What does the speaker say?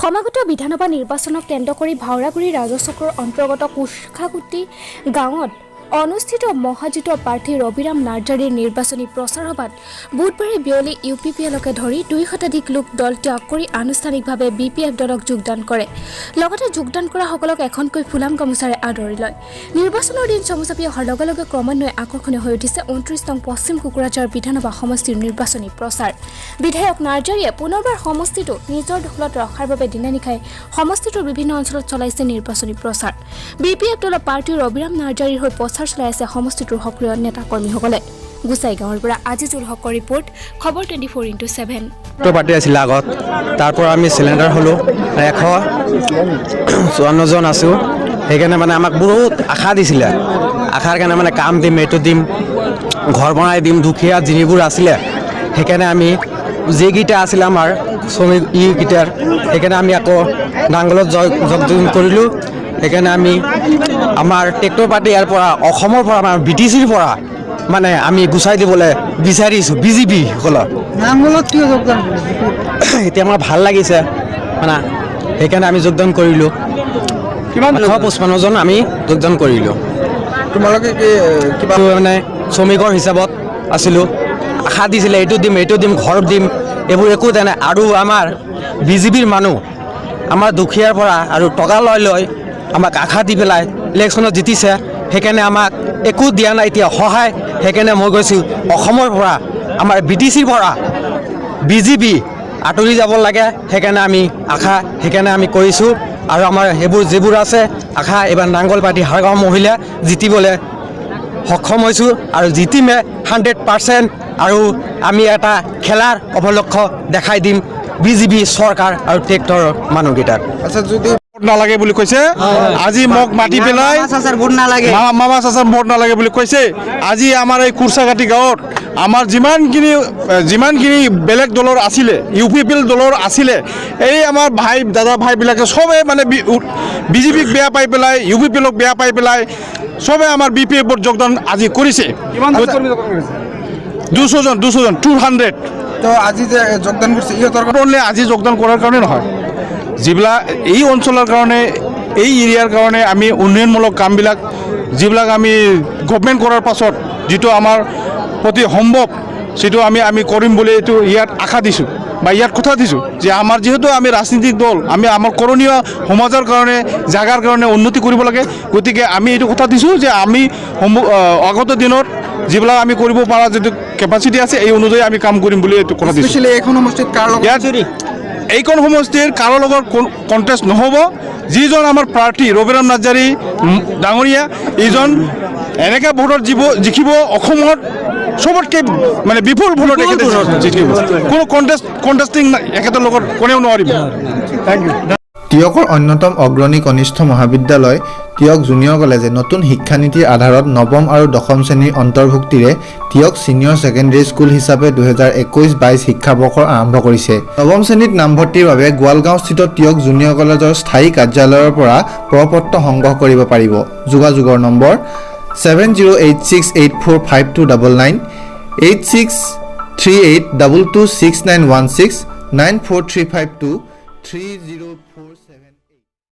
সমাগত বিধানসভা নিৰ্বাচনক কেন্দ্ৰ কৰি ভাওৰাগুৰি ৰাজচক্ৰৰ অন্তৰ্গত কুশখাগুটি গাঁৱত অনুষ্ঠিত মহাজিতৰ প্ৰাৰ্থী ৰবিৰাম নাৰ্জাৰীৰ নিৰ্বাচনী প্ৰচাৰ সভাত বুধবাৰে বিয়লি UPPLকে ধৰি 2 শতাধিক লোক দল ত্যাগ কৰি আনুষ্ঠানিকভাৱে BPF দলক যোগদান কৰে। লগতে যোগদান কৰাসকলক এখনকৈ ফুলাম গামোচাৰে আদৰি লয়। নিৰ্বাচনৰ দিন চমুচাপি অহাৰ লগে লগে ক্ৰমান্বয়ে আকৰ্ষণীয় হৈ উঠিছে 29 নং পশ্চিম কুকুৰাঝাৰ বিধানসভা সমষ্টিৰ নিৰ্বাচনী প্ৰচাৰ। বিধায়ক নাৰ্জাৰীয়ে পুনৰবাৰ সমষ্টিটো নিজৰ দখলত ৰখাৰ বাবে দিনে-নিশাই সমষ্টিটোৰ বিভিন্ন অঞ্চলত চলাইছে নিৰ্বাচনী প্ৰচাৰ। BPF দলৰ প্ৰাৰ্থী ৰবিৰাম নাৰ্জাৰীৰ হৈ প্ৰচাৰ চলাই আছে সমষ্টিটোৰ সক্ৰিয় নেতা কৰ্মীসকলে। গুচাইগাঁৱৰ পৰা আজিজুল হকৰ ৰিপৰ্ট, খবৰ 24x7। পাৰ্টি আছিল আগত, তাৰ পৰা আমি চিলিণ্ডাৰ হ'লোঁ 154 জন আছোঁ। সেইকাৰণে মানে আমাক বহুত আশা দিছিলে, আশাৰ কাৰণে মানে কাম দিম, এইটো দিম, ঘৰ বনাই দিম, দুখীয়া যিবোৰ আছিলে সেইকাৰণে আমি যিকেইটা আছিলে আমাৰ শ্ৰমিক ইকেইটাৰ, সেইকাৰণে আমি আকৌ নাংগলত যোগদান কৰিলোঁ। সেইকাৰণে আমি আমাৰ ট্ৰেক্টৰ পাৰ্টি ইয়াৰ পৰা অসমৰ পৰা আমাৰ BTCৰ পৰা মানে আমি গুচাই দিবলৈ বিচাৰিছোঁ BJP সকলক। নাংগলত কিয় যোগদান এতিয়া আমাৰ ভাল লাগিছে মানে, সেইকাৰণে আমি যোগদান কৰিলোঁ। কিমান 155 জন আমি যোগদান কৰিলোঁ। তোমালোকে কিবা মানে শ্ৰমিকৰ হিচাপত আছিলোঁ, আশা দিছিলে এইটো দিম, ঘৰ দিম, এইবোৰ একো তেনে। আৰু আমাৰ BJPৰ মানুহ আমাৰ দুখীয়াৰ পৰা আৰু টকা লৈ আমাক আশা দি পেলাই ইলেকশ্যনত জিতিছে, সেইকাৰণে আমাক একো দিয়া নাই এতিয়া সহায়। সেইকাৰণে মই কৈছোঁ অসমৰ পৰা আমাৰ BTCৰ পৰা BJP আঁতৰি যাব লাগে। সেইকাৰণে আমি আশা আমি কৰিছোঁ। আৰু আমাৰ সেইবোৰ যিবোৰ আছে আশা, এইবাৰ নাংগল পাৰ্টি হাৰগাঁও মহিলা জিতিবলৈ সক্ষম হৈছোঁ আৰু জিতিমে 100%। আৰু আমি এটা খেলাৰ উপলক্ষ দেখাই দিম BJP চৰকাৰ আৰু ট্ৰেক্টৰৰ মানুহকেইটাক। আচ্ছা, যদি নালাগে বুলি কৈছে, আজি মোক মাতি পেলাই মামা চাচাৰ ভোট নালাগে বুলি কৈছে। আজি আমাৰ এই কুৰ্চাঘাটি গাঁৱত আমাৰ যিমানখিনি বেলেগ দলৰ আছিলে, UPPL দলৰ আছিলে, এই আমাৰ দাদা ভাইবিলাকে চবেই মানে BJPক বেয়া পাই পেলাই, UPPLক বেয়া পাই পেলাই চবে আমাৰ BPFত যোগদান আজি কৰিছে। 200 তো আজি যে যোগদান কৰিছে ইহঁতৰ আজি যোগদান কৰাৰ কাৰণে নহয়, যিবিলাক এই অঞ্চলৰ কাৰণে, এই এৰিয়াৰ কাৰণে আমি উন্নয়নমূলক কামবিলাক যিবিলাক আমি গভৰ্ণমেণ্ট কৰাৰ পাছত যিটো আমাৰ প্ৰতি সম্ভৱ সেইটো আমি কৰিম বুলি এইটো ইয়াত আশা দিছোঁ বা ইয়াত কথা দিছোঁ যে আমাৰ যিহেতু আমি ৰাজনীতিক দল, আমি আমাৰ কৰণীয় সমাজৰ কাৰণে, জাগাৰ কাৰণে উন্নতি কৰিব লাগে। গতিকে আমি এইটো কথা দিছোঁ যে আমি আগত দিনত যিবিলাক আমি কৰিব পৰা যিটো কেপাচিটি আছে এই অনুযায়ী আমি কাম কৰিম বুলি এইটো কথা দিছোঁ। এইখন সমষ্টিত এইখন সমষ্টিৰ কাৰো লগত কণ্টেষ্ট নহ'ব। যিজন আমাৰ প্ৰাৰ্থী ৰবিৰাম নাৰ্জাৰী ডাঙৰীয়া, এইজন এনেকৈ ভোটত জিকিব, অসমত চবতকৈ মানে বিপুল ভোটত জিকিব। কোনো কণ্টেষ্টিং এখেতৰ লগত কোনেও নোৱাৰিব। Thank U. টিয়কৰ অন্যতম অগ্ৰণী কনিষ্ঠ মহাবিদ্যালয় টিয়ক জুনিয়ৰ কলেজে নতুন শিক্ষানীতিৰ আধাৰত 9ম আৰু 10ম শ্ৰেণীৰ অন্তৰ্ভুক্তিৰে টিয়ক ছিনিয়ৰ ছেকেণ্ডেৰী স্কুল হিচাপে 2021-22 শিক্ষাবৰ্ষৰ আৰম্ভ কৰিছে। 9ম শ্ৰেণীত নামভৰ্তিৰ বাবে গোৱালগাঁওস্থিত টিয়ক জুনিয়ৰ কলেজৰ স্থায়ী কাৰ্যালয়ৰ পৰা প্ৰপত্ৰ সংগ্ৰহ কৰিব পাৰিব। যোগাযোগৰ নম্বৰ 7086845299, 8638226916, 9435230